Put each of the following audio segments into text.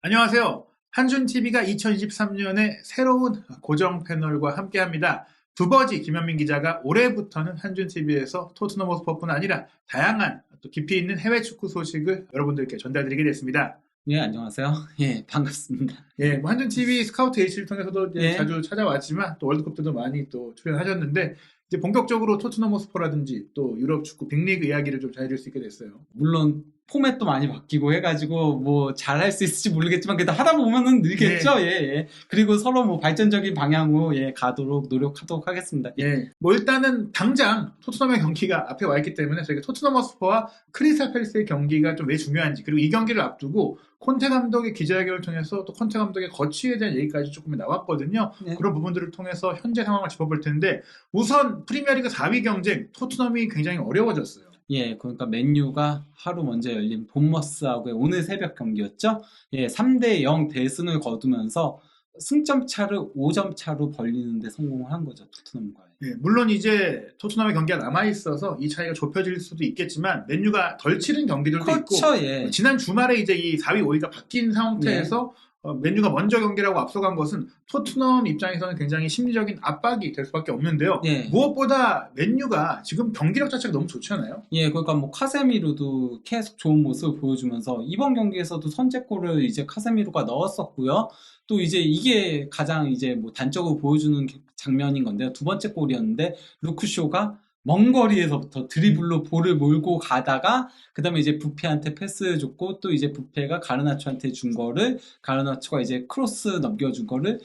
안녕하세요. 한준TV가 2023년에 새로운 고정 패널과 함께합니다. 두버지 김현민 기자가 올해부터는 한준TV에서 토트넘 호스퍼뿐 아니라 다양한 또 깊이 있는 해외 축구 소식을 여러분들께 전달드리게 됐습니다. 예, 안녕하세요. 예, 반갑습니다. 예, 뭐 한준TV 스카우트 H를 통해서도 예. 자주 찾아왔지만 또 월드컵 때도 많이 또 출연하셨는데 이제 본격적으로 토트넘 호스퍼라든지 또 유럽 축구 빅리그 이야기를 좀 전해줄 수 있게 됐어요. 물론 포맷도 많이 바뀌고 해가지고 뭐 잘할 수 있을지 모르겠지만 그래도 하다 보면은 늘겠죠. 예, 예. 그리고 서로 뭐 발전적인 방향으로 가도록 노력하도록 하겠습니다. 예, 뭐 일단은 당장 토트넘의 경기가 앞에 와 있기 때문에 저희가 토트넘 허스퍼와 크리스탈 팰리스의 경기가 좀 왜 중요한지, 그리고 이 경기를 앞두고 콘테 감독의 기자회견을 통해서 또 콘테 감독의 거취에 대한 얘기까지 조금 나왔거든요. 네. 그런 부분들을 통해서 현재 상황을 짚어볼 텐데, 우선 프리미어리그 4위 경쟁 토트넘이 굉장히 어려워졌어요. 예, 그러니까 맨유가 하루 먼저 열린 본머스하고의 오늘 새벽 경기였죠. 예, 3대0 대승을 거두면서 승점 차를 5점 차로 벌리는데 성공을 한 거죠, 토트넘과. 예, 물론 이제 토트넘의 경기가 남아있어서 이 차이가 좁혀질 수도 있겠지만 맨유가 덜 치른 경기들도 그렇죠, 있고, 예. 지난 주말에 이제 이 4위, 5위가 바뀐 상태에서 맨유가 먼저 경기를 하고 앞서간 것은 토트넘 입장에서는 굉장히 심리적인 압박이 될 수밖에 없는데요. 예. 무엇보다 맨유가 지금 경기력 자체가 너무 좋잖아요. 예, 그러니까 뭐 카세미로도 계속 좋은 모습을 보여주면서 이번 경기에서도 선제골을 이제 카세미로가 넣었었고요. 또 이제 이게 가장 이제 뭐 단적으로 보여주는 장면인 건데요. 두 번째 골이었는데 루크쇼가 먼 거리에서부터 드리블로 볼을 몰고 가다가 그다음에 이제 부페한테 패스 줬고 또 이제 부페가 가르나초한테 준 거를 가르나초가 이제 크로스 넘겨준 거를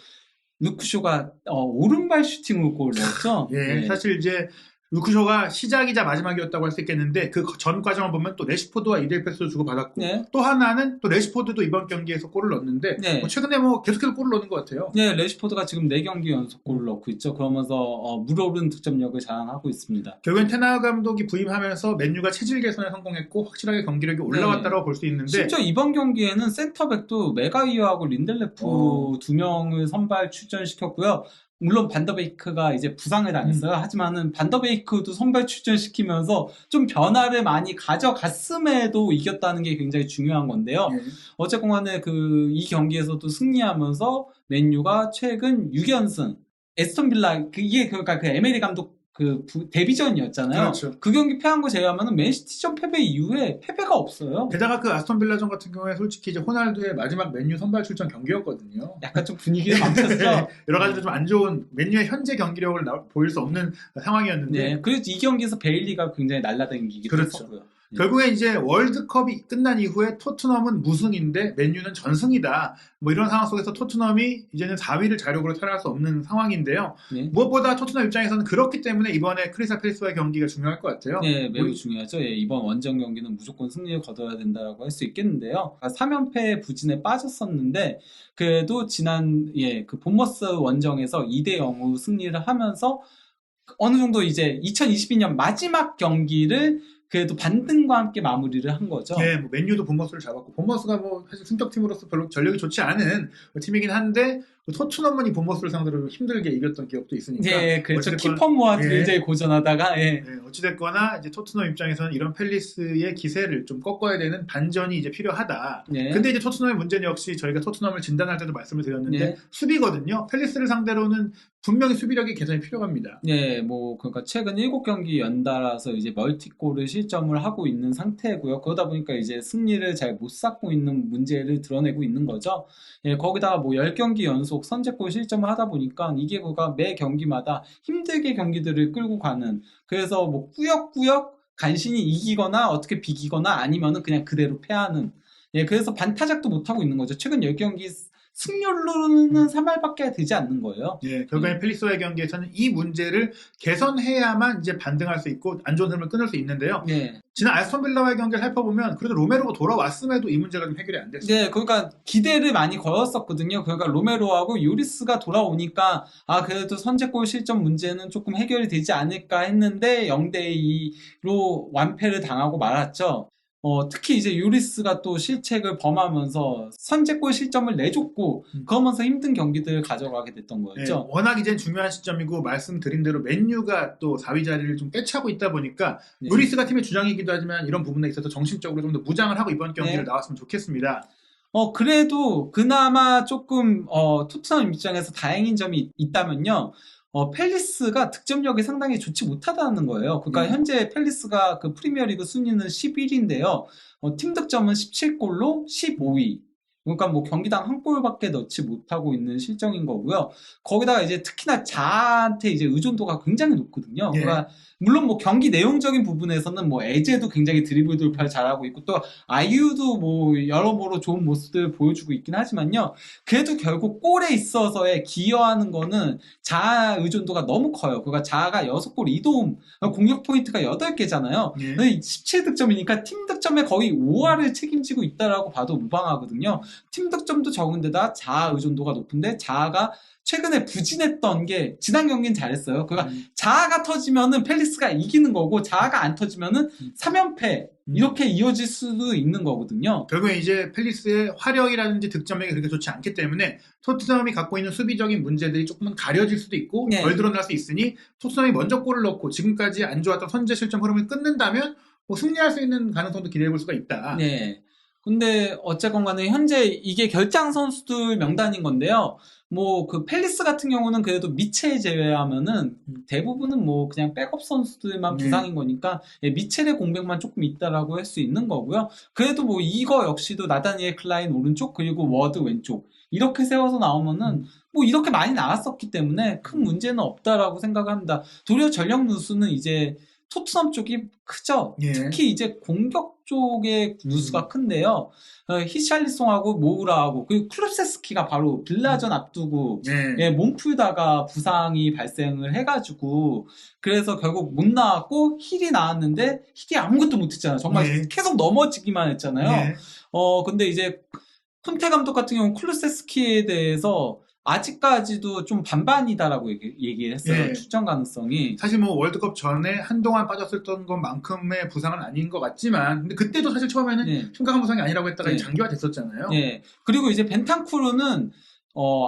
루크쇼가 오른발 슈팅으로 골을 넣었죠. 예, 사실 이제 루크쇼가 시작이자 마지막이었다고 할 수 있겠는데 그 전 과정을 보면 또 레시포드와 이델 패스도 주고 받았고 또 하나는 또 레시포드도 이번 경기에서 골을 넣었는데 뭐 최근에 뭐 계속해서 골을 넣는 것 같아요. 네, 레시포드가 지금 4경기 연속 골을 넣고 있죠. 그러면서 물오른 득점력을 자랑하고 있습니다. 결국엔 테나 감독이 부임하면서 맨유가 체질 개선에 성공했고 확실하게 경기력이 올라왔다고 볼 수 있는데, 심지어 이번 경기에는 센터백도 메가이어하고 린델레프 2명을 선발 출전시켰고요. 물론 반더베이크가 이제 부상을 당했어요. 하지만은 반더베이크도 선발 출전시키면서 좀 변화를 많이 가져갔음에도 이겼다는 게 굉장히 중요한 건데요. 어쨌건 간에 이 경기에서도 승리하면서 맨유가 최근 6연승, 에스턴 빌라, 이게 그러니까 그 에메리 감독 데뷔전이었잖아요. 그렇죠. 그 경기 패한 거 제외하면 맨시티전 패배 이후에 패배가 없어요. 게다가 그 아스톤 빌라전 같은 경우에 솔직히 이제 호날두의 마지막 맨유 선발 출전 경기였거든요. 약간 좀 분위기를 망쳤죠. 여러 가지로 좀 안 좋은 맨유의 현재 경기력을 보일 수 없는 상황이었는데. 네, 그래서 이 경기에서 베일리가 굉장히 날라다니기도 했었고요. 결국에 이제 월드컵이 끝난 이후에 토트넘은 무승인데 맨유는 전승이다. 뭐 이런 상황 속에서 토트넘이 이제는 4위를 자력으로 탈환할 수 없는 상황인데요. 무엇보다 토트넘 입장에서는 그렇기 때문에 이번에 크리스탈 팰리스와의 경기가 중요할 것 같아요. 네, 매우 중요하죠. 이번 원정 경기는 무조건 승리를 거둬야 된다고 할 수 있겠는데요. 3연패 부진에 빠졌었는데 그래도 지난 그 본머스 원정에서 2대0으로 승리를 하면서 어느 정도 이제 2022년 마지막 경기를 그래도 반등과 함께 마무리를 한 거죠. 네, 뭐 맨유도 본머스를 잡았고, 본머스가 뭐 사실 승격팀으로서 별로 전력이 좋지 않은 팀이긴 한데 토트넘은 이 본머스를 상대로 힘들게 이겼던 기억도 있으니까. 네, 그렇죠. 키퍼 모아도 굉장히 고전하다가. 어찌됐거나 이제 토트넘 입장에서는 이런 팰리스의 기세를 좀 꺾어야 되는 반전이 이제 필요하다. 근데 이제 토트넘의 문제는 역시 저희가 토트넘을 진단할 때도 말씀을 드렸는데 수비거든요. 팰리스를 상대로는 분명히 수비력이 개선이 필요합니다. 네, 뭐 그러니까 최근 7경기 연달아서 이제 멀티골을 실점을 하고 있는 상태고요. 그러다 보니까 이제 승리를 잘 못 쌓고 있는 문제를 드러내고 있는 거죠. 거기다가 뭐 10경기 연속 선제골 실점을 하다 보니까 이게 매 경기마다 힘들게 경기들을 끌고 가는, 그래서 뭐 꾸역꾸역 간신히 이기거나 어떻게 비기거나 아니면은 그냥 그대로 패하는, 그래서 반타작도 못하고 있는 거죠. 최근 10경기 승률로는 3할밖에 되지 않는 거예요. 결국엔 팰리스와의 경기에서는 이 문제를 개선해야만 이제 반등할 수 있고 안 좋은 흐름을 끊을 수 있는데요. 지난 아스톤 빌라와의 경기를 살펴보면 그래도 로메로가 돌아왔음에도 이 문제가 좀 해결이 안 됐어요. 네, 그러니까 기대를 많이 걸었었거든요. 그러니까 로메로하고 요리스가 돌아오니까 그래도 선제골 실점 문제는 조금 해결이 되지 않을까 했는데 0대2로 완패를 당하고 말았죠. 특히 이제 요리스가 또 실책을 범하면서 선제골 실점을 내줬고 그러면서 힘든 경기들을 가져가게 됐던 거였죠. 워낙 이제 중요한 시점이고 말씀드린 대로 맨유가 또 4위 자리를 좀 꿰차고 있다 보니까 요리스가 팀의 주장이기도 하지만 이런 부분에 있어서 정신적으로 좀 더 무장을 하고 이번 경기를 나왔으면 좋겠습니다. 그래도 그나마 조금 토트넘 입장에서 다행인 점이 있다면요. 팰리스가 득점력이 상당히 좋지 못하다는 거예요. 그러니까 현재 팰리스가 그 프리미어리그 순위는 11위인데요. 팀 득점은 17골로 15위. 그러니까 뭐 경기당 한 골밖에 넣지 못하고 있는 실정인 거고요. 거기다가 이제 특히나 자한테 이제 의존도가 굉장히 높거든요. 예. 그러니까 물론 뭐 경기 내용적인 부분에서는 뭐 에제도 굉장히 드리블 돌파를 잘하고 있고 또 아이유도 뭐 여러모로 좋은 모습들을 보여주고 있긴 하지만요. 그래도 결국 골에 있어서의 기여하는 거는 자아 의존도가 너무 커요. 그러니까 자아가 6골 2도움, 공격 포인트가 8개잖아요. 예. 17득점이니까 팀 득점의 거의 5할을 책임지고 있다라고 봐도 무방하거든요. 팀 득점도 적은데다 자아 의존도가 높은데 자아가 최근에 부진했던 게 지난 경기는 잘했어요. 그러니까 자아가 터지면은 팰리스가 이기는 거고 자아가 안 터지면은 3연패 이렇게 이어질 수도 있는 거거든요. 결국에 이제 팰리스의 화력이라든지 득점력이 그렇게 좋지 않기 때문에 토트넘이 갖고 있는 수비적인 문제들이 조금은 가려질 수도 있고 네. 덜 드러날 수 있으니 토트넘이 먼저 골을 넣고 지금까지 안 좋았던 선제 실점 흐름을 끊는다면 뭐 승리할 수 있는 가능성도 기대해 볼 수가 있다. 네. 근데 어쨌건 간에 현재 이게 결장 선수들 명단인 건데요. 뭐 그 팰리스 같은 경우는 그래도 미첼 제외하면은 대부분은 뭐 그냥 백업 선수들만 부상인 거니까 미첼의 공백만 조금 있다라고 할 수 있는 거고요. 그래도 뭐 이거 역시도 나다니엘 클라인 오른쪽 그리고 워드 왼쪽 이렇게 세워서 나오면은 뭐 이렇게 많이 나왔었기 때문에 큰 문제는 없다라고 생각합니다. 도리어 전력 누수는 이제 토트넘 쪽이 크죠. 예. 특히 이제 공격 쪽의 누수가 큰데요. 히샬리송하고 모우라하고 그리고 클루세스키가 바로 빌라전 앞두고 몸 풀다가 부상이 발생을 해가지고 그래서 결국 못 나왔고 힐이 나왔는데 힐이 아무것도 못했잖아요. 정말 계속 넘어지기만 했잖아요. 근데 이제 콘테 감독 같은 경우는 클루세스키에 대해서 아직까지도 좀 반반이다라고 얘기를 했어요. 출전 가능성이. 사실 뭐 월드컵 전에 한동안 빠졌었던 것만큼의 부상은 아닌 것 같지만 근데 그때도 사실 처음에는 심각한 부상이 아니라고 했다가 장기화 됐었잖아요. 그리고 이제 벤탄쿠르는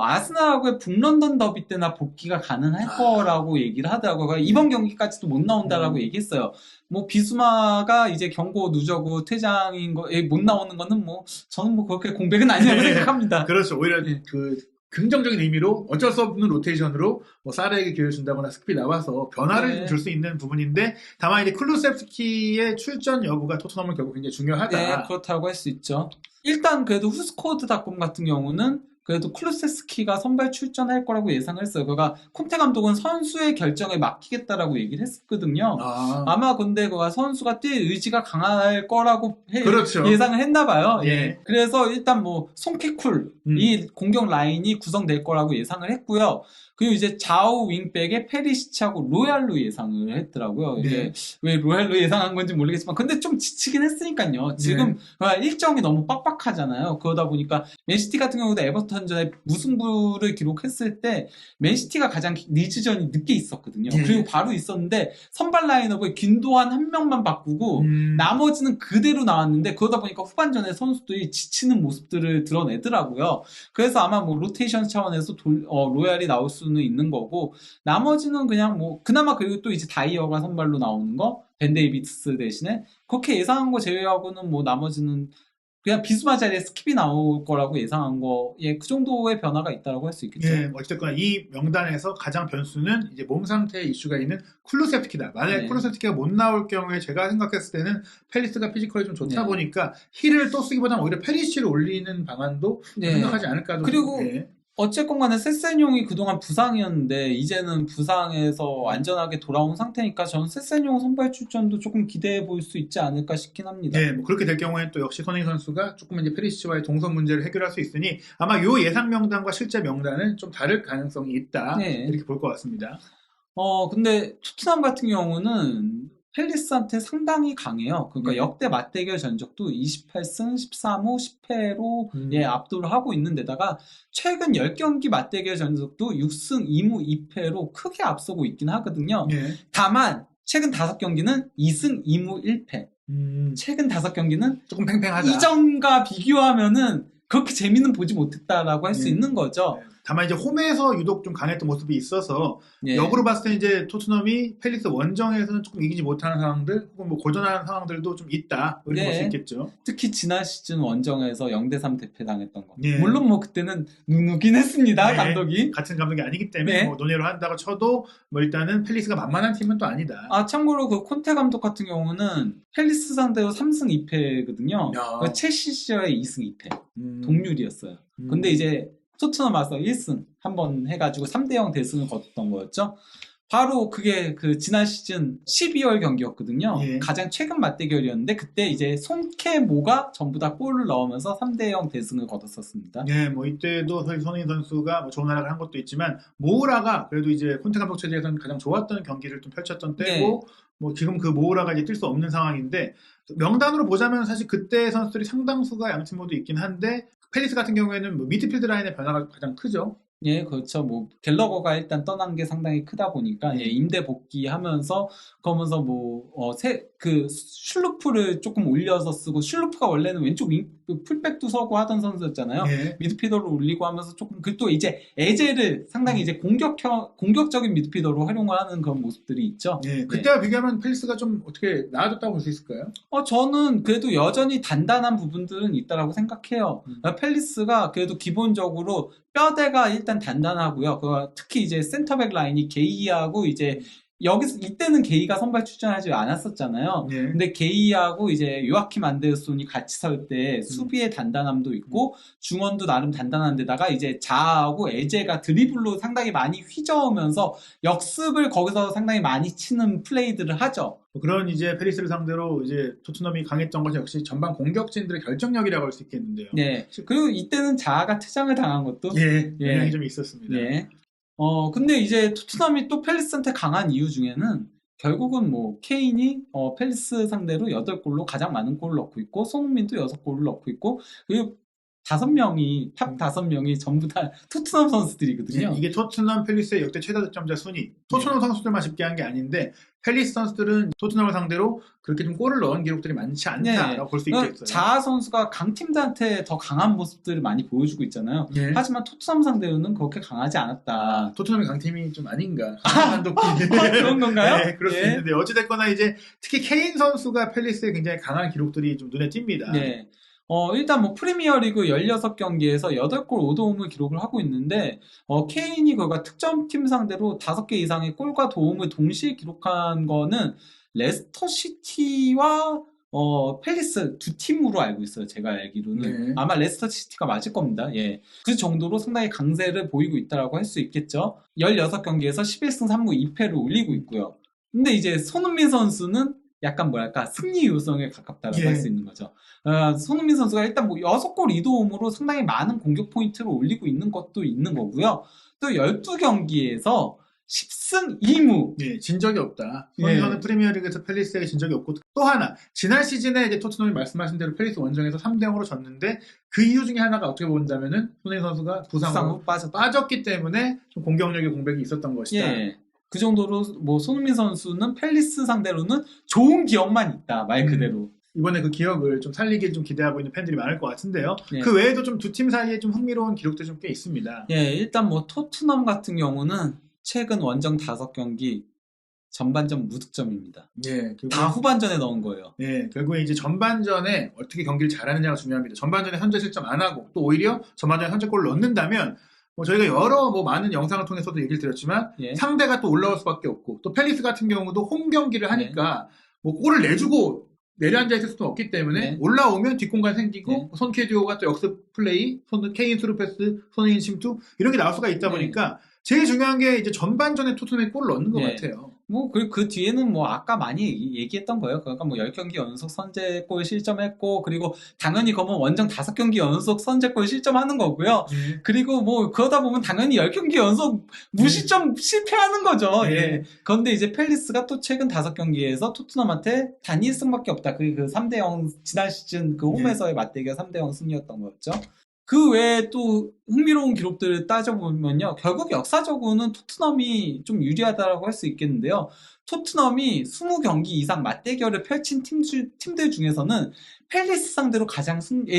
아스날하고의 북런던 더비 때나 복귀가 가능할 거라고 얘기를 하더라고요. 이번 경기까지도 못 나온다라고 얘기했어요. 뭐 비수마가 이제 경고 누적으로 퇴장인 거에 못 나오는 거는 뭐 저는 뭐 그렇게 공백은 아니라고 생각합니다. 그렇죠. 오히려 그 긍정적인 의미로 어쩔 수 없는 로테이션으로 뭐 사르에게 기회를 준다거나 스킵이 나와서 변화를 줄 수 있는 부분인데 다만 이제 클루셉스키의 출전 여부가 토트넘은 결국 굉장히 중요하다. 네, 그렇다고 할 수 있죠. 일단 그래도 후스코드닷컴 같은 경우는 그래도 클루세스키가 선발 출전할 거라고 예상을 했어요. 그러니까 콘테 감독은 선수의 결정에 맡기겠다라고 얘기를 했거든요. 아마 근데 그가 선수가 뛸 의지가 강할 거라고 그렇죠. 예상을 했나 봐요. 그래서 일단 뭐 송키쿨 이 공격 라인이 구성될 거라고 예상을 했고요. 그리고 이제 좌우 윙백에 페리시치하고 로얄로 예상을 했더라고요. 이게 왜 로얄로 예상한 건지 모르겠지만 근데 좀 지치긴 했으니까요. 지금 일정이 너무 빡빡하잖아요. 그러다 보니까 맨시티 같은 경우도 에버턴전에 무승부를 기록했을 때 맨시티가 가장 리즈전이 늦게 있었거든요. 그리고 바로 있었는데 선발 라인업을 균도한 한 명만 바꾸고 나머지는 그대로 나왔는데 그러다 보니까 후반전에 선수들이 지치는 모습들을 드러내더라고요. 그래서 아마 뭐 로테이션 차원에서 로얄이 나올 수는 있는 거고 나머지는 그냥 뭐 그나마 그리고 또 이제 다이어가 선발로 나오는 거 벤 데이비스 대신에 그렇게 예상한 거 제외하고는 뭐 나머지는 그냥 비수마 자리에 스킵이 나올 거라고 예상한 거, 그 정도의 변화가 있다라고 할 수 있겠죠. 어쨌거나 이 명단에서 가장 변수는 이제 몸 상태 이슈가 있는 클루셉스키다. 만약에 클루셉스키가 못 나올 경우에 제가 생각했을 때는 팰리스가 피지컬이 좀 좋다 보니까 힐을 또 쓰기보다는 오히려 페리시를 올리는 방안도 생각하지 않을까. 그리고 어쨌건 간에 세센용이 그동안 부상이었는데 이제는 부상에서 안전하게 돌아온 상태니까 저는 세센용 선발 출전도 조금 기대해 볼 수 있지 않을까 싶긴 합니다. 뭐 그렇게 될 경우에는 또 역시 손흥민 선수가 조금 이제 페리시와의 동선 문제를 해결할 수 있으니 아마 요 예상 명단과 실제 명단은 좀 다를 가능성이 있다. 이렇게 볼 것 같습니다. 근데 토트넘 같은 경우는 팰리스한테 상당히 강해요. 그러니까 역대 맞대결 전적도 28승 13호 10패로 압도를 하고 있는 데다가 최근 10경기 맞대결 전적도 6승 2무 2패로 크게 앞서고 있긴 하거든요. 다만 최근 5경기는 2승 2무 1패. 최근 5경기는 조금 팽팽하다. 이전과 비교하면은 그렇게 재미는 보지 못했다라고 할 수 있는 거죠. 다만 이제 홈에서 유독 좀 강했던 모습이 있어서 예. 역으로 봤을 때 이제 토트넘이 팰리스 원정에서는 조금 이기지 못하는 상황들 혹은 뭐 고전하는 상황들도 좀 있다 이렇게 볼 수 예. 있겠죠. 특히 지난 시즌 원정에서 0대3 대패당했던 거. 예. 물론 뭐 그때는 누누긴 했습니다, 네. 감독이. 같은 감독이 아니기 때문에 네. 뭐 논의를 한다고 쳐도 뭐 일단은 팰리스가 만만한 팀은 또 아니다. 아, 참고로 그 콘테 감독 같은 경우는 팰리스 상대로 3승 2패거든요. 야. 첼시 시절에 2승 2패. 음. 동률이었어요. 근데 이제 토트넘 와서 1승 한번 해가지고 3대0 대승을 거뒀던 거였죠. 바로 그게 그 지난 시즌 12월 경기였거든요. 예. 가장 최근 맞대결이었는데 그때 이제 손케모가 전부 다 골을 넣으면서 3대0 대승을 거뒀었습니다. 네, 뭐 이때도 사실 손흥민 선수가 뭐 좋은 활약을 한 것도 있지만 모우라가 그래도 이제 콘테 감독 체제에서는 가장 좋았던 경기를 좀 펼쳤던 때고 뭐 지금 그 모우라가 이제 뛸 수 없는 상황인데 명단으로 보자면 사실 그때 선수들이 상당수가 양팀 모두 있긴 한데 팰리스 같은 경우에는 뭐 미드필드 라인의 변화가 가장 크죠. 예, 그렇죠. 뭐 갤러거가 일단 떠난 게 상당히 크다 보니까 예, 임대 복귀하면서 그러면서 그 슐루프를 조금 올려서 쓰고 슐루프가 원래는 왼쪽 풀백도 서고 하던 선수였잖아요. 예. 미드필더로 올리고 하면서 조금 그 또 이제 에제를 상당히 이제 공격적인 미드필더로 활용을 하는 그런 모습들이 있죠. 예, 그때와 비교하면 팰리스가 좀 어떻게 나아졌다고 볼 수 있을까요? 저는 그래도 여전히 단단한 부분들은 있다라고 생각해요. 팰리스가 그래도 기본적으로 뼈대가 일단 단단하고요. 특히 이제 센터백 라인이 게이하고 이제 이때는 게이가 선발 출전하지 않았었잖아요. 예. 근데 게이하고 이제 요아킴 안데르손이 같이 설 때 수비의 단단함도 있고 중원도 나름 단단한데다가 이제 자아하고 에제가 드리블로 상당히 많이 휘저으면서 역습을 거기서 상당히 많이 치는 플레이들을 하죠. 뭐 그런 이제 팰리스를 상대로 이제 토트넘이 강했던 것이 역시 전반 공격진들의 결정력이라고 할 수 있겠는데요. 네. 그리고 이때는 자아가 퇴장을 당한 것도 예, 예. 영향이 좀 있었습니다. 예. 근데 이제 토트넘이 또 팰리스한테 강한 이유 중에는 결국은 뭐 케인이 팰리스 상대로 8골로 가장 많은 골을 넣고 있고 손흥민도 6골을 넣고 있고 그리고 탑 5명이 전부 다 토트넘 선수들이거든요. 예, 이게 토트넘 팰리스의 역대 최다 득점자 순위. 토트넘 선수들만 쉽게 한 게 아닌데 팰리스 선수들은 토트넘을 상대로 그렇게 좀 골을 넣은 기록들이 많지 않다라고 볼 수 있겠어요. 자아 선수가 강팀들한테 더 강한 모습들을 많이 보여주고 있잖아요. 예. 하지만 토트넘 상대로는 그렇게 강하지 않았다. 토트넘이 강팀이 좀 아닌가. 감독이. 그런 건가요? 네, 그럴 수 있는데 어찌됐거나 이제 특히 케인 선수가 팰리스에 굉장히 강한 기록들이 좀 눈에 띕니다. 네. 일단 뭐 프리미어리그 16경기에서 8골 5도움을 기록을 하고 있는데 케인이 그가 특정팀 상대로 5개 이상의 골과 도움을 동시에 기록한 거는 레스터 시티와 팰리스 두 팀으로 알고 있어요. 제가 알기로는. 네. 아마 레스터 시티가 맞을 겁니다. 예. 그 정도로 상당히 강세를 보이고 있다라고 할 수 있겠죠. 16경기에서 11승 3무 2패를 올리고 있고요. 근데 이제 손흥민 선수는 약간 뭐랄까 승리 요성에 가깝다라고 예. 할 수 있는 거죠. 손흥민 선수가 일단 뭐 6골 2도움으로 상당히 많은 공격 포인트를 올리고 있는 것도 있는 거고요. 또 12경기에서 10승 2무. 예, 진 적이 없다. 손흥민은 예. 프리미어리그에서 팰리스에게 진 적이 없고 또 하나 지난 시즌에 이제 토트넘이 말씀하신 대로 팰리스 원정에서 3대0으로 졌는데 그 이유 중에 하나가 어떻게 본다면은 손흥민 선수가 부상으로 빠졌기 때문에 좀 공격력의 공백이 있었던 것이다. 예. 그 정도로 뭐 손흥민 선수는 팰리스 상대로는 좋은 기억만 있다. 말 그대로. 이번에 그 기억을 좀 살리길 좀 기대하고 있는 팬들이 많을 것 같은데요. 예. 그 외에도 좀 두 팀 사이에 좀 흥미로운 기록들이 좀 꽤 있습니다. 예, 일단 뭐 토트넘 같은 경우는 최근 원정 5경기 전반전 무득점입니다. 예, 다 후반전에 넣은 거예요. 예, 결국에 이제 전반전에 어떻게 경기를 잘하느냐가 중요합니다. 전반전에 현재 실점 안 하고 또 오히려 전반전에 현재골을 넣는다면 뭐 저희가 여러 뭐 많은 영상을 통해서도 얘기를 드렸지만 예. 상대가 또 올라올 수밖에 없고 또 팰리스 같은 경우도 홈 경기를 하니까 뭐 골을 내주고 내려앉아 있을 수도 없기 때문에 올라오면 뒷공간 생기고 손케디오가 또 역습 플레이, 케인 스루 패스, 손흥민 침투 이런 게 나올 수가 있다 보니까 제일 중요한 게 이제 전반전에 토트넘이 골을 넣는 것 같아요. 뭐, 그 뒤에는 뭐, 아까 많이 얘기했던 거예요. 그러니까 뭐, 10경기 연속 선제골 실점했고, 그리고 당연히 그러면 원정 5경기 연속 선제골 실점하는 거고요. 그리고 뭐, 그러다 보면 당연히 10경기 연속 무실점 실패하는 거죠. 예. 그런데 이제 팰리스가 또 최근 5경기에서 토트넘한테 단 1승밖에 없다. 그게 그 3대0, 지난 시즌 그 홈에서의 맞대결 3대0 승리였던 거였죠. 그 외에 또 흥미로운 기록들을 따져보면요. 결국 역사적으로는 토트넘이 좀 유리하다고 할 수 있겠는데요. 토트넘이 20경기 이상 맞대결을 펼친 팀들 중에서는 팰리스 상대로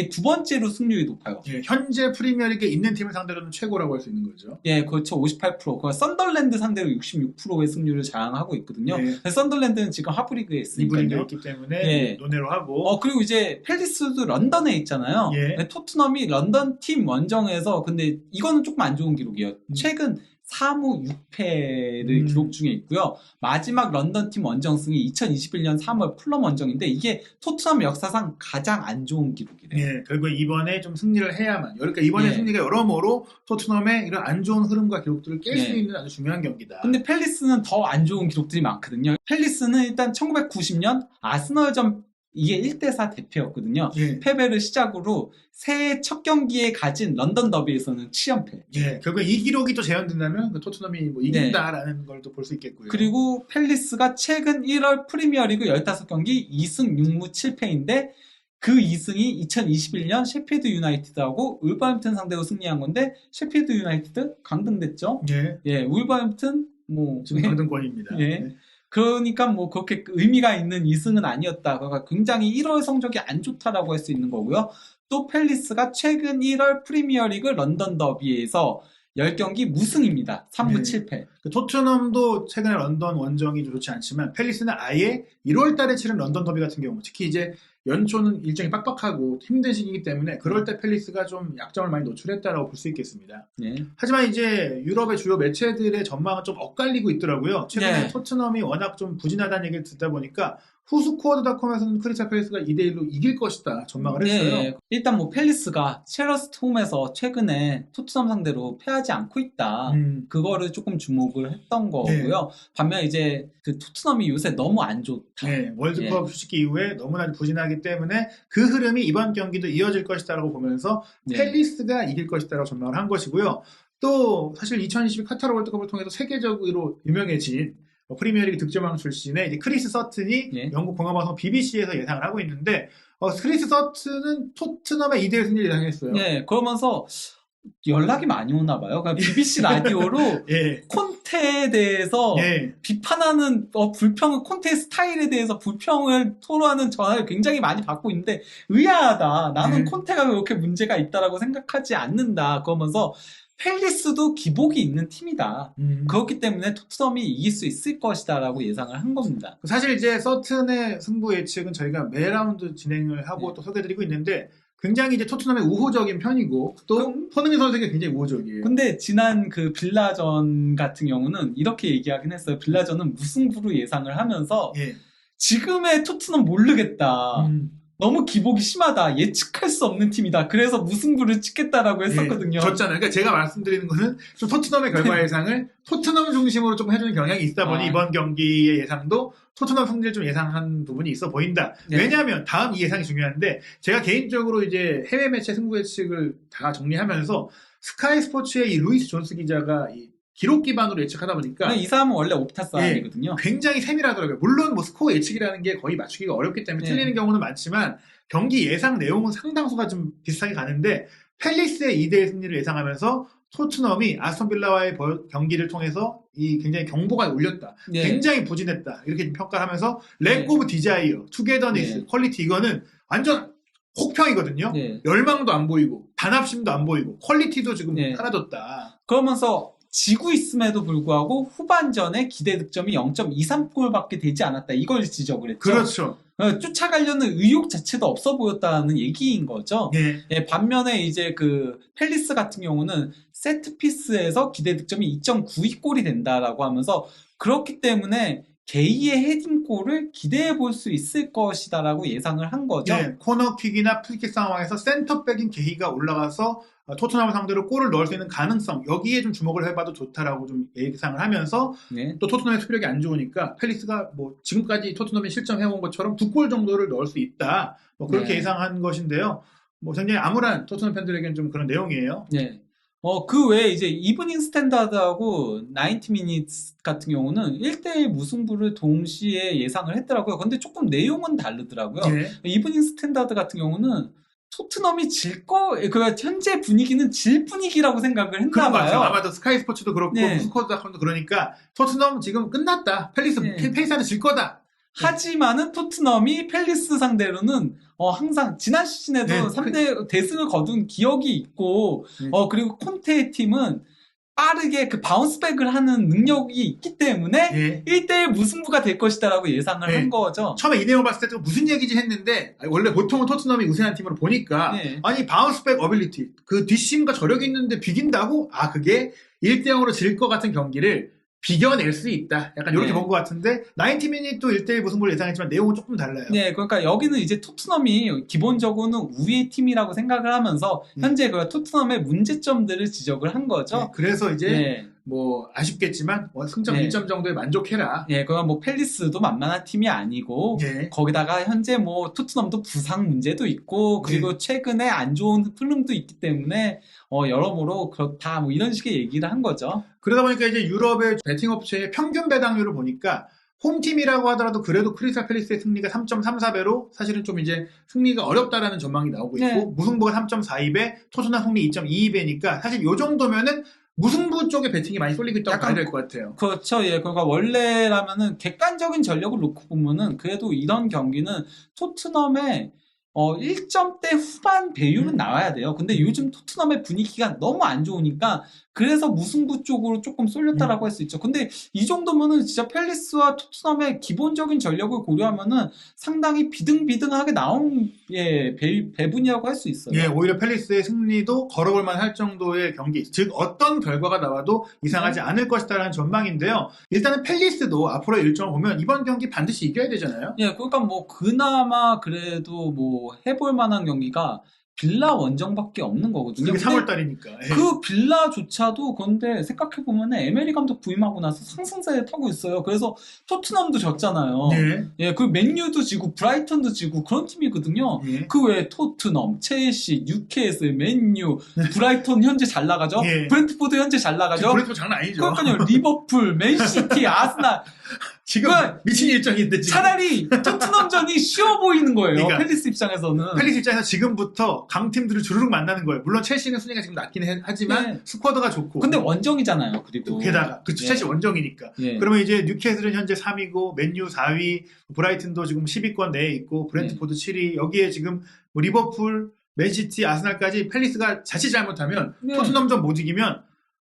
두 번째로 승률이 높아요. 예, 현재 프리미어리그에 있는 팀을 상대로는 최고라고 할 수 있는 거죠. 예, 그렇죠. 58%. 그 썬덜랜드 상대로 66%의 승률을 자랑하고 있거든요. 예. 썬덜랜드는 지금 하브리그에 이분이 있으니까요. 있기 때문에 예. 논외로 하고. 그리고 이제 팰리스도 런던에 있잖아요. 예. 네, 토트넘이 런던 팀 원정에서 근데 이거는 조금 안 좋은 기록이에요. 최근 3무 6패를 기록 중에 있고요. 마지막 런던 팀 원정승이 2021년 3월 풀럼 원정인데 이게 토트넘 역사상 가장 안 좋은 기록이래요. 예, 결국 이번에 좀 승리를 해야만. 그러니까 이번에 예. 승리가 여러모로 토트넘의 이런 안 좋은 흐름과 기록들을 깰 수 예. 있는 아주 중요한 경기다. 근데 팰리스는 더 안 좋은 기록들이 많거든요. 팰리스는 일단 1990년 아스널전 이게 1대4 대패였거든요. 예. 패배를 시작으로 새해 첫 경기에 가진 런던 더비에서는 7연패. 예, 결국 이 기록이 또 재현된다면 그 토트넘이 뭐 이긴다라는 걸 또 볼 수 있겠고요. 그리고 팰리스가 최근 1월 프리미어리그 15경기 2승 6무 7패인데 그 2승이 2021년 셰필드 유나이티드하고 울버햄튼 상대로 승리한 건데 셰필드 유나이티드 강등됐죠. 예, 울버햄튼 뭐 지금 강등권입니다. 예. 예. 그러니까 뭐 그렇게 의미가 있는 2승은 아니었다. 그러니까 굉장히 1월 성적이 안 좋다라고 할 수 있는 거고요. 또 팰리스가 최근 1월 프리미어리그 런던 더비에서 10경기 무승입니다. 3무 네. 7패. 그 토트넘도 최근에 런던 원정이 좋지 않지만 팰리스는 아예 1월 달에 치른 런던 더비 같은 경우 특히 이제 연초는 일정이 빡빡하고 힘든 시기이기 때문에 그럴 때 팰리스가 좀 약점을 많이 노출했다라고 볼 수 있겠습니다. 네. 하지만 이제 유럽의 주요 매체들의 전망은 좀 엇갈리고 있더라고요. 최근에 네. 토트넘이 워낙 좀 부진하다는 얘기를 듣다 보니까 후스코어드닷컴에서는 크리스탈 팰리스가 2대1로 이길 것이다 전망을 했어요. 네. 일단 뭐 팰리스가 첼러스트 홈에서 최근에 토트넘 상대로 패하지 않고 있다. 그거를 조금 주목을 했던 거고요. 반면 이제 그 토트넘이 요새 너무 안 좋다. 네, 월드컵 휴식기 이후에 너무나 부진하기 때문에 그 흐름이 이번 경기도 이어질 것이다라고 보면서 네. 팰리스가 이길 것이다라고 전망을 한 것이고요. 또 사실 2022 카타르 월드컵을 통해서 세계적으로 유명해진 프리미어리그 득점왕 출신의 이제 크리스 서튼이 예. 영국 공영방송 BBC에서 예상을 하고 있는데 크리스 서튼은 토트넘의 2대1 승리를 예상했어요. 네, 그러면서 연락이 많이 오나 봐요. 그러니까 BBC 라디오로 예. 콘테에 대해서 예. 비판하는 콘테의 스타일에 대해서 불평을 토로하는 전화를 굉장히 많이 받고 있는데 의아하다. 나는 콘테가 그렇게 문제가 있다라고 생각하지 않는다. 그러면서 팰리스도 기복이 있는 팀이다. 그렇기 때문에 토트넘이 이길 수 있을 것이다라고 예상을 한 겁니다. 사실 이제 서튼의 승부 예측은 저희가 매 라운드 진행을 하고 또 소개해드리고 있는데 굉장히 이제 토트넘의 우호적인 편이고 또 손흥민 선수에게 굉장히 우호적이에요. 근데 지난 그 빌라전 같은 경우는 이렇게 얘기하긴 했어요. 빌라전은 무승부로 예상을 하면서 예. 지금의 토트넘 모르겠다. 너무 기복이 심하다. 예측할 수 없는 팀이다. 그래서 무승부를 찍겠다라고 했었거든요. 졌잖아요. 그러니까 제가 말씀드리는 거는 좀 토트넘의 결과 예상을 토트넘 중심으로 조금 해주는 경향이 있다 보니 이번 경기의 예상도 토트넘 승리를 좀 예상한 부분이 있어 보인다. 네. 왜냐하면 다음 이 예상이 중요한데 제가 개인적으로 이제 해외 매체 승부 예측을 다 정리하면서 스카이 스포츠의 이 루이스 존스 기자가 이 기록 기반으로 예측하다 보니까 이 사람은 원래 옵타스 아니거든요. 굉장히 세밀하더라고요. 물론 뭐 스코어 예측이라는 게 거의 맞추기가 어렵기 때문에 틀리는 경우는 많지만 경기 예상 내용은 상당수가 좀 비슷하게 가는데 팰리스의 2대1 승리를 예상하면서 토트넘이 아스톤 빌라와의 경기를 통해서 이 굉장히 경보가 울렸다. 네. 굉장히 부진했다. 이렇게 평가를 하면서 렉 오브 디자이어, 투게더니스, 퀄리티 이거는 완전 혹평이거든요. 열망도 안 보이고 단합심도 안 보이고 퀄리티도 지금 사라졌다. 그러면서 지고 있음에도 불구하고 후반전에 기대 득점이 0.23골밖에 되지 않았다. 이걸 지적을 했죠. 그렇죠. 쫓아가려는 의욕 자체도 없어 보였다는 얘기인 거죠. 반면에 이제 그 팰리스 같은 경우는 세트 피스에서 기대 득점이 2.92골이 된다라고 하면서 그렇기 때문에 게이의 헤딩골을 기대해 볼 수 있을 것이다라고 예상을 한 거죠. 코너킥이나 프리킥 상황에서 센터백인 게이가 올라가서 토트넘을 상대로 골을 넣을 수 있는 가능성 여기에 좀 주목을 해봐도 좋다라고 좀 예상을 하면서 또 토트넘의 수비력이 안 좋으니까 팰리스가 뭐 지금까지 토트넘이 실점해온 것처럼 2골 정도를 넣을 수 있다 뭐 그렇게 예상한 것인데요. 뭐 굉장히 암울한 토트넘 팬들에게는 좀 그런 내용이에요. 그 외에 이제 이브닝 스탠다드하고 90 미니츠 같은 경우는 1대1 무승부를 동시에 예상을 했더라고요. 근데 조금 내용은 다르더라고요. 이브닝 스탠다드 같은 경우는 토트넘이 그 현재 분위기는 질 분위기라고 생각을 했나 그런 것 같아요. 봐요. 아마도 스카이 스포츠도 그렇고 네. 스코어닷컴도 그러니까 토트넘 지금 끝났다. 페리스한테 질 거다. 하지만은 토트넘이 팰리스 상대로는 항상 지난 시즌에도 네. 3대 대승을 거둔 기억이 있고 그리고 콘테의 팀은 빠르게 그 바운스백을 하는 능력이 있기 때문에 1대1 무승부가 될 것이다라고 예상을 한 거죠. 처음에 이 내용 봤을 때 무슨 얘기지 했는데 원래 보통은 토트넘이 우세한 팀으로 보니까 아니 바운스백 어빌리티 그 뒷심과 저력이 있는데 비긴다고? 아 그게 1대0으로 질 것 같은 경기를 비겨낼 수 있다. 약간 이렇게 본 것 같은데 나인티민이 또 1대1 무승부를 예상했지만 내용은 조금 달라요. 네, 그러니까 여기는 이제 토트넘이 기본적으로는 우위의 팀이라고 생각을 하면서 현재 그 토트넘의 문제점들을 지적을 한 거죠. 그래서 이제 뭐 아쉽겠지만 승점 1점 정도에 만족해라. 그건 뭐 팰리스도 만만한 팀이 아니고 거기다가 현재 뭐 토트넘도 부상 문제도 있고 그리고 최근에 안 좋은 흐름도 있기 때문에 여러모로 그렇다 뭐 이런 식의 얘기를 한 거죠. 그러다 보니까 이제 유럽의 베팅 업체의 평균 배당률을 보니까 홈팀이라고 하더라도 그래도 크리스탈 팰리스의 승리가 3.34배로 사실은 좀 이제 승리가 어렵다라는 전망이 나오고 있고 무승부가 3.42배, 토트넘 승리 2.22배니까 사실 요 정도면은 무승부 쪽에 배팅이 많이 쏠리고 있다고 봐야 될 것 같아요. 그렇죠. 그러니까 원래라면은 객관적인 전력을 놓고 보면은 그래도 이런 경기는 토트넘의 1점대 후반 배율은 나와야 돼요. 근데 요즘 토트넘의 분위기가 너무 안 좋으니까 그래서 무승부 쪽으로 조금 쏠렸다라고 할 수 있죠. 근데 이 정도면은 진짜 팰리스와 토트넘의 기본적인 전력을 고려하면은 상당히 비등비등하게 나온 배분이라고 할 수 있어요. 오히려 팰리스의 승리도 걸어볼만 할 정도의 경기, 즉 어떤 결과가 나와도 이상하지 않을 것이다라는 전망인데요. 일단은 팰리스도 앞으로의 일정을 보면 이번 경기 반드시 이겨야 되잖아요. 그러니까 뭐 그나마 그래도 뭐 해볼 만한 경기가 빌라 원정밖에 없는 거거든요. 그게 3월달이니까. 그 빌라조차도 근데 생각해보면 에메리 감독 부임하고 나서 상승세에 타고 있어요. 그래서 토트넘도 졌잖아요. 그 맨유도 지고 브라이턴도 지고 그런 팀이거든요. 그 외에 토트넘, 첼시, 뉴캐슬, 맨유, 브라이턴 현재 잘 나가죠. 브렌트포드 현재 잘 나가죠. 브렌트포드 장난 아니죠. 그러니까요. 리버풀, 맨시티, 아스날 지금 미친 일정인데 지금. 차라리 토트넘전이 쉬워 보이는 거예요. 그러니까, 팰리스 입장에서는. 팰리스 입장에서 지금부터 강팀들을 주르륵 만나는 거예요. 물론 첼시는 순위가 지금 낮긴 하지만 스쿼드가 좋고. 근데 원정이잖아요. 그리고 게다가 첼시 원정이니까. 그러면 이제 뉴캐슬은 현재 3위고 맨유 4위, 브라이튼도 지금 10위권 내에 있고 브렌트포드 7위. 여기에 지금 뭐 리버풀, 맨시티, 아스날까지 팰리스가 자칫 잘못하면 토트넘전 못 이기면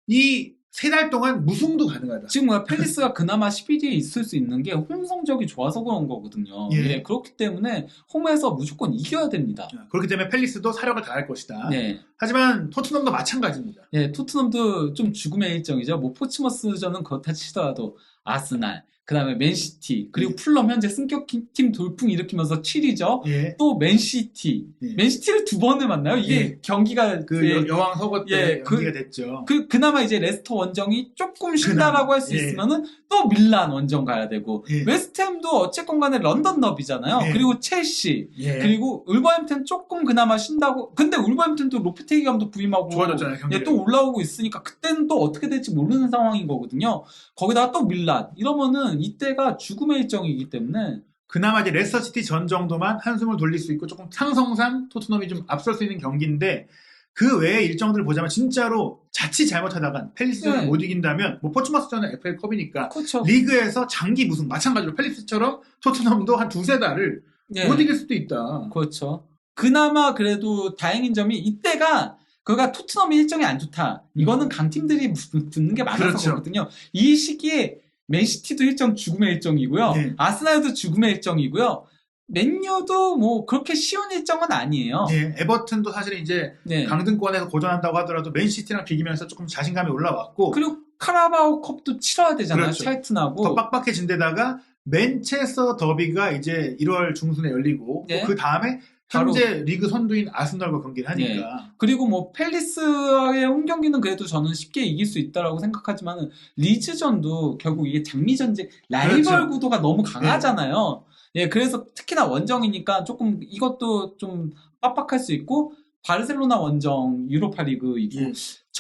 이 3달 동안 무승도 가능하다. 지금 팰리스가 그나마 11위에 있을 수 있는 게 홈 성적이 좋아서 그런 거거든요. 그렇기 때문에 홈에서 무조건 이겨야 됩니다. 그렇기 때문에 팰리스도 사력을 다할 것이다. 하지만 토트넘도 마찬가지입니다. 토트넘도 좀 죽음의 일정이죠. 뭐 포츠머스전은 그렇다 치더라도 아스날, 그 다음에 맨시티, 그리고 풀럼 현재 승격팀 돌풍 일으키면서 7위죠. 또 맨시티. 맨시티를 2번을 만나요? 이게 경기가. 여왕 서거 때 경기가 됐죠. 그나마 이제 레스터 원정이 조금 쉰다라고 할 수 있으면은 또 밀란 원정 가야 되고, 웨스트햄도 어쨌건 간에 런던 더비잖아요. 그리고 첼시, 그리고 울버햄튼 조금 그나마 쉰다고. 근데 울버햄튼도 로페테기 감독 부임하고. 좋아졌잖아요, 경기를. 또 올라오고 있으니까 그때는 또 어떻게 될지 모르는 상황인 거거든요. 거기다가 또 밀란. 이러면은 이때가 죽음의 일정이기 때문에 그나마 이제 레스터시티 전 정도만 한숨을 돌릴 수 있고 조금 상성상 토트넘이 좀 앞설 수 있는 경기인데 그 외의 일정들을 보자면 진짜로 자칫 잘못하다간 팰리스전을 못 이긴다면 뭐 포츠머스전은 FA컵이니까 리그에서 장기 무승 마찬가지로 팰리스처럼 토트넘도 한 2-3달을 못 이길 수도 있다. 그렇죠. 그나마 그래도 다행인 점이 이때가 그가 토트넘이 일정이 안 좋다. 이거는 강팀들이 붙는 게 많아서 그렇거든요. 이 시기에 맨시티도 일정 죽음의 일정이고요. 아스날도 죽음의 일정이고요. 맨유도 뭐 그렇게 쉬운 일정은 아니에요. 에버튼도 사실 이제 강등권에서 고전한다고 하더라도 맨시티랑 비기면서 조금 자신감이 올라왔고 그리고 카라바오 컵도 치러야 되잖아요. 차이튼하고. 더 빡빡해진 데다가 맨체스터 더비가 이제 1월 중순에 열리고 또 그 다음에 현재 리그 선두인 아스널과 경기를 하니까. 그리고 뭐 팰리스의 홈 경기는 그래도 저는 쉽게 이길 수 있다라고 생각하지만은 리즈전도 결국 이게 장미 전쟁 라이벌 구도가 너무 강하잖아요. 그래서 특히나 원정이니까 조금 이것도 좀 빡빡할 수 있고 바르셀로나 원정 유로파리그이고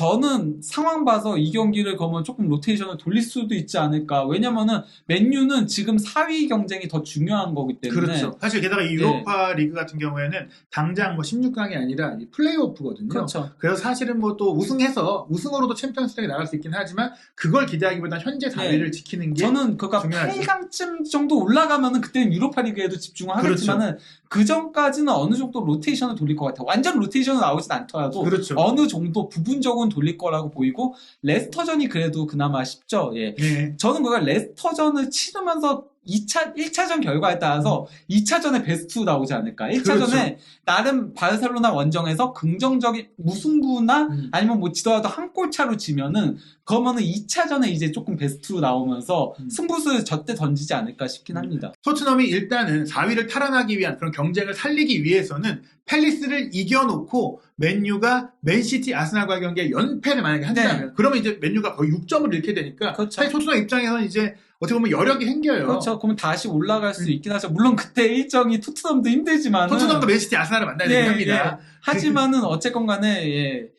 저는 상황 봐서 이 경기를 거면 조금 로테이션을 돌릴 수도 있지 않을까. 왜냐면은 맨유는 지금 4위 경쟁이 더 중요한 거기 때문에. 그렇죠. 사실 게다가 이 유로파 리그 같은 경우에는 당장 뭐 16강이 아니라 이 플레이오프거든요. 그렇죠. 그래서 사실은 뭐 또 우승해서 우승으로도 챔피언스리그에 나갈 수 있긴 하지만 그걸 기대하기보다 현재 4위를 지키는 게 저는 그가 중요하죠. 8강쯤 정도 올라가면은 그때는 유로파 리그에도 집중을 하겠지만은 그 전까지는 어느 정도 로테이션을 돌릴 것 같아요. 완전 로테이션은 나오진 않더라도 그렇죠. 어느 정도 부분적으로 돌릴 거라고 보이고 레스터전이 그래도 그나마 쉽죠. 예. 네. 저는 그가 레스터전을 치르면서 1차전 결과에 따라서 2차전에 베스트 2 나오지 않을까. 1차전에 그렇죠. 나름 바르셀로나 원정에서 긍정적인 무승부나 아니면 뭐 지더라도 한 골 차로 지면은 그러면은 2차전에 이제 조금 베스트 2 나오면서 승부수 저때 던지지 않을까 싶긴 합니다. 토트넘이 일단은 4위를 탈환하기 위한 그런 경쟁을 살리기 위해서는 팰리스를 이겨놓고 맨유가 맨시티, 아스날과의 경기에 연패를 만약에 한다면 그러면 이제 맨유가 거의 6점을 잃게 되니까 그렇죠. 사실 토트넘 입장에서는 이제 어떻게 보면 여력이 생겨요. 그렇죠. 그러면 다시 올라갈 수 있긴 하죠. 물론 그때 일정이 토트넘도 힘들지만 토트넘도 맨시티, 아스날을 만나야 되긴 합니다. 하지만은 어쨌건 간에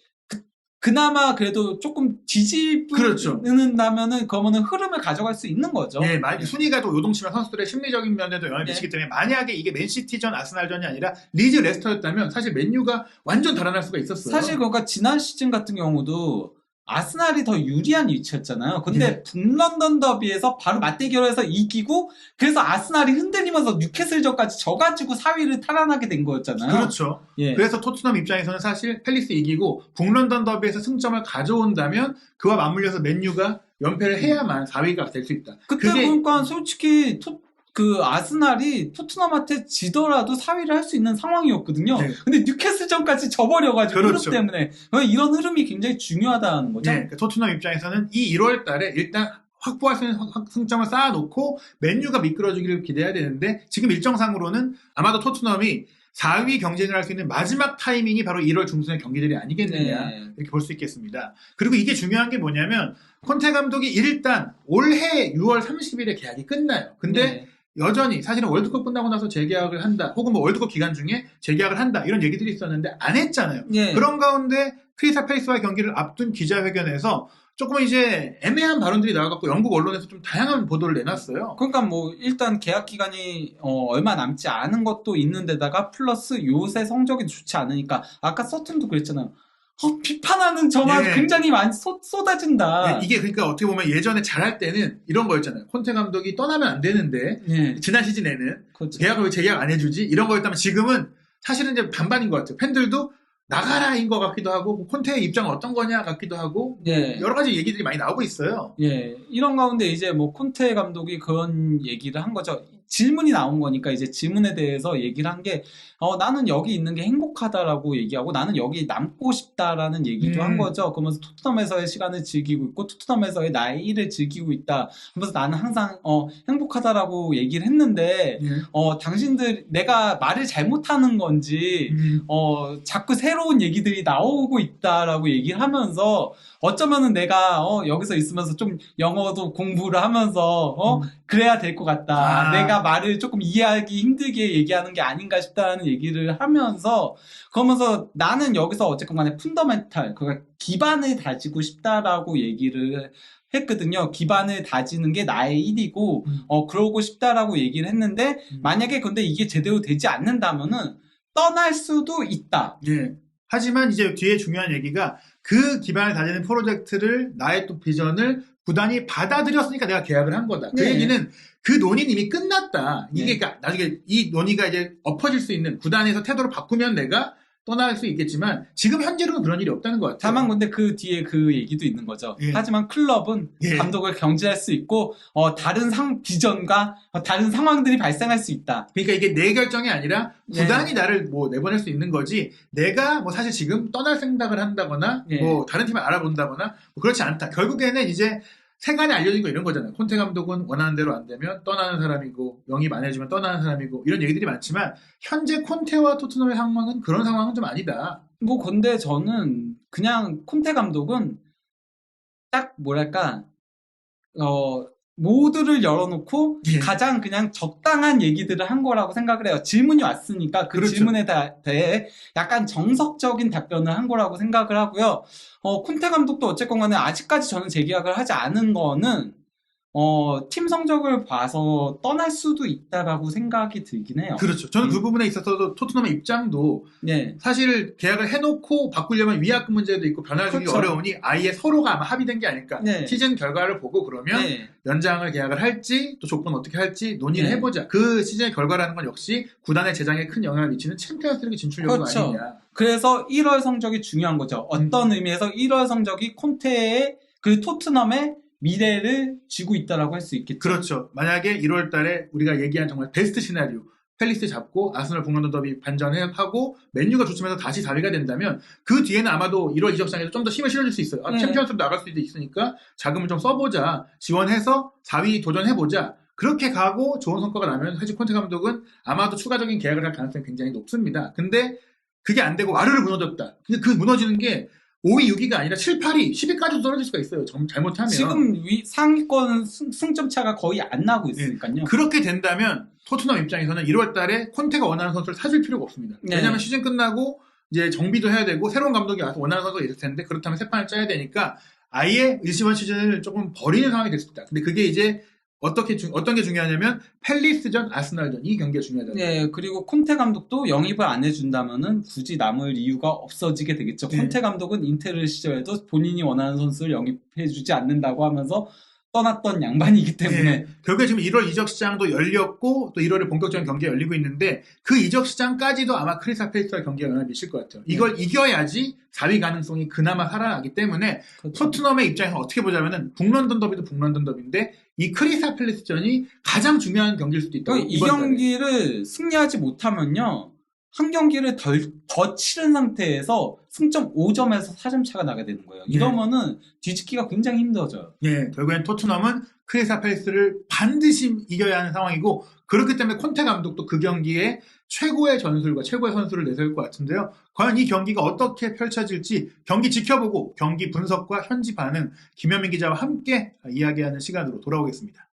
그나마 그래도 조금 뒤집는다면은 그러면은 흐름을 가져갈 수 있는 거죠. 예, 순위가 또 요동치면 선수들의 심리적인 면에도 영향을 미치기 때문에 만약에 이게 맨시티전, 아스날전이 아니라 리즈, 레스터였다면 사실 맨유가 완전 달아날 수가 있었어요. 사실 그러니까 지난 시즌 같은 경우도 아스날이 더 유리한 위치였잖아요. 근데 북런던 더비에서 바로 맞대결해서 이기고 그래서 아스날이 흔들리면서 뉴캐슬전까지 져가지고 4위를 탈환하게 된 거였잖아요. 그렇죠. 그래서 토트넘 입장에서는 사실 팰리스 이기고 북런던 더비에서 승점을 가져온다면 그와 맞물려서 맨유가 연패를 해야만 4위가 될 수 있다. 그때 그러니까 솔직히 아스날이 토트넘한테 지더라도 4위를 할 수 있는 상황이었거든요. 근데 뉴캐슬전까지 져버려가지고 흐름 때문에 이런 흐름이 굉장히 중요하다는 거죠. 그러니까 토트넘 입장에서는 이 1월 달에 일단 확보할 수 있는 승점을 쌓아놓고 맨유가 미끄러지기를 기대해야 되는데 지금 일정상으로는 아마도 토트넘이 4위 경쟁을 할 수 있는 마지막 타이밍이 바로 1월 중순의 경기들이 아니겠느냐 이렇게 볼 수 있겠습니다. 그리고 이게 중요한 게 뭐냐면 콘테 감독이 일단 올해 6월 30일에 계약이 끝나요. 근데 여전히 사실은 월드컵 끝나고 나서 재계약을 한다 혹은 뭐 월드컵 기간 중에 재계약을 한다 이런 얘기들이 있었는데 안 했잖아요. 그런 가운데 크리스탈 팰리스와의 경기를 앞둔 기자회견에서 조금 이제 애매한 발언들이 나와갖고 영국 언론에서 좀 다양한 보도를 내놨어요. 그러니까 뭐 일단 계약 기간이 얼마 남지 않은 것도 있는데다가 플러스 요새 성적이 좋지 않으니까 아까 서튼도 그랬잖아요. 비판하는 저만 굉장히 많이 쏟아진다. 이게 그러니까 어떻게 보면 예전에 잘할 때는 이런 거였잖아요. 콘테 감독이 떠나면 안 되는데 지난 시즌에는 계약을 왜 재계약 안 해주지? 이런 거였다면 지금은 사실은 이제 반반인 것 같아요. 팬들도 나가라인 것 같기도 하고 콘테의 입장은 어떤 거냐 같기도 하고 여러 가지 얘기들이 많이 나오고 있어요. 이런 가운데 이제 뭐 콘테 감독이 그런 얘기를 한 거죠. 질문이 나온 거니까 이제 질문에 대해서 얘기를 한 게 나는 여기 있는 게 행복하다라고 얘기하고 나는 여기 남고 싶다라는 얘기도 한 거죠. 그러면서 토트넘에서의 시간을 즐기고 있고 토트넘에서의 나의 일을 즐기고 있다. 그러면서 나는 항상 행복하다라고 얘기를 했는데 당신들 내가 말을 잘못하는 건지 자꾸 새로운 얘기들이 나오고 있다라고 얘기를 하면서 어쩌면은 내가 여기서 있으면서 좀 영어도 공부를 하면서 그래야 될 것 같다. 내가 말을 조금 이해하기 힘들게 얘기하는 게 아닌가 싶다는 얘기를 하면서 그러면서 나는 여기서 어쨌건 간에 펀더멘탈 그러니까 기반을 다지고 싶다라고 얘기를 했거든요. 기반을 다지는 게 나의 일이고 그러고 싶다라고 얘기를 했는데 만약에 근데 이게 제대로 되지 않는다면은 떠날 수도 있다. 하지만 이제 뒤에 중요한 얘기가 그 기반을 다지는 프로젝트를 나의 또 비전을 구단이 받아들였으니까 내가 계약을 한 거다. 그 얘기는 그 논의는 이미 끝났다. 이게 그러니까 나중에 이 논의가 이제 엎어질 수 있는 구단에서 태도를 바꾸면 내가 떠날 수 있겠지만 지금 현재로는 그런 일이 없다는 것 같아요. 다만 근데 그 뒤에 그 얘기도 있는 거죠. 하지만 클럽은 감독을 경질할 수 있고 다른 비전과 다른 상황들이 발생할 수 있다. 그러니까 이게 내 결정이 아니라 구단이 나를 뭐 내보낼 수 있는 거지 내가 뭐 사실 지금 떠날 생각을 한다거나 뭐 다른 팀을 알아본다거나 뭐 그렇지 않다. 결국에는 이제 세간에 알려진 거 이런 거잖아요. 콘테 감독은 원하는 대로 안 되면 떠나는 사람이고 영입 안 해주면 떠나는 사람이고 이런 얘기들이 많지만 현재 콘테와 토트넘의 상황은 그런 상황은 좀 아니다. 뭐 근데 저는 그냥 콘테 감독은 딱 뭐랄까 모두를 열어놓고 예. 가장 그냥 적당한 얘기들을 한 거라고 생각을 해요. 질문이 왔으니까 그 그렇죠. 질문에 대해 약간 정석적인 답변을 한 거라고 생각을 하고요. 콘테 감독도 어쨌건 간에 아직까지 저는 재계약을 하지 않은 거는 팀 성적을 봐서 떠날 수도 있다라고 생각이 들긴 해요. 그렇죠. 저는 그 부분에 있어서도 토트넘의 입장도 네. 사실 계약을 해놓고 바꾸려면 위약금 문제도 있고 변화를 주기 그렇죠. 어려우니 아예 서로가 아마 합의된 게 아닐까. 네. 시즌 결과를 보고 그러면 네. 연장을 계약을 할지 또 조건 어떻게 할지 논의를 네. 해보자. 그 시즌의 결과라는 건 역시 구단의 재정에 큰 영향을 미치는 챔피언스리그 진출 여부 그렇죠. 아니냐. 그래서 1월 성적이 중요한 거죠. 어떤 의미에서 1월 성적이 콘테의 그 토트넘의 미래를 쥐고 있다라고 할 수 있겠죠. 그렇죠. 만약에 1월 달에 우리가 얘기한 정말 베스트 시나리오 팰리스 잡고 아스널 북런던 더비 반전하고 맨유가 주춤해서 다시 4위가 된다면 그 뒤에는 아마도 1월 이적 시장에서 좀 더 힘을 실어줄 수 있어요. 네. 챔피언스로 나갈 수도 있으니까 자금을 좀 써보자. 지원해서 4위 도전해보자. 그렇게 가고 좋은 성과가 나면 사실 콘테 감독은 아마도 추가적인 계약을 할 가능성이 굉장히 높습니다. 근데 그게 안 되고 와르르 무너졌다. 근데 그 무너지는 게 5위, 6위가 아니라 7, 8위, 10위까지도 떨어질 수가 있어요. 잘못하면. 지금 상위권 승점 차가 거의 안 나고 있으니까요. 그렇게 된다면 토트넘 입장에서는 1월 달에 콘테가 원하는 선수를 사줄 필요가 없습니다. 네. 왜냐하면 시즌 끝나고 이제 정비도 해야 되고 새로운 감독이 와서 원하는 선수가 있을 텐데 그렇다면 새 판을 짜야 되니까 아예 일시번 시즌을 조금 버리는 상황이 될 수 있다. 근데 그게 이제 어떤 게 중요하냐면 팰리스전, 아스날전 이 경기가 중요하다. 네, 그리고 콘테 감독도 영입을 안 해준다면은 굳이 남을 이유가 없어지게 되겠죠. 네. 콘테 감독은 인테르 시절에도 본인이 원하는 선수를 영입해주지 않는다고 하면서 떠났던 양반이기 때문에. 네. 결국에 지금 1월 이적 시장도 열렸고 또 1월에 본격적인 경기가 열리고 있는데 그 이적 시장까지도 아마 크리스탈 팰리스와 경기가 영향을 미칠 것 같아요. 이걸 이겨야지 4위 가능성이 그나마 살아나기 때문에 그렇죠. 토트넘의 입장에서 어떻게 보자면은 북런던 더비도 북런던 더비인데 이 크리스탈 팰리스전이 가장 중요한 경기일 수도 있다고. 이 경기를 승리하지 못하면요. 한 경기를 더 치른 상태에서 승점 5점에서 4점 차가 나게 되는 거예요. 이러면은 뒤집기가 굉장히 힘들어져요. 예, 결국엔 토트넘은 크리스탈 팰리스를 반드시 이겨야 하는 상황이고 그렇기 때문에 콘테 감독도 그 경기에 최고의 전술과 최고의 선수를 내세울 것 같은데요. 과연 이 경기가 어떻게 펼쳐질지 경기 지켜보고 경기 분석과 현지 반응 김현민 기자와 함께 이야기하는 시간으로 돌아오겠습니다.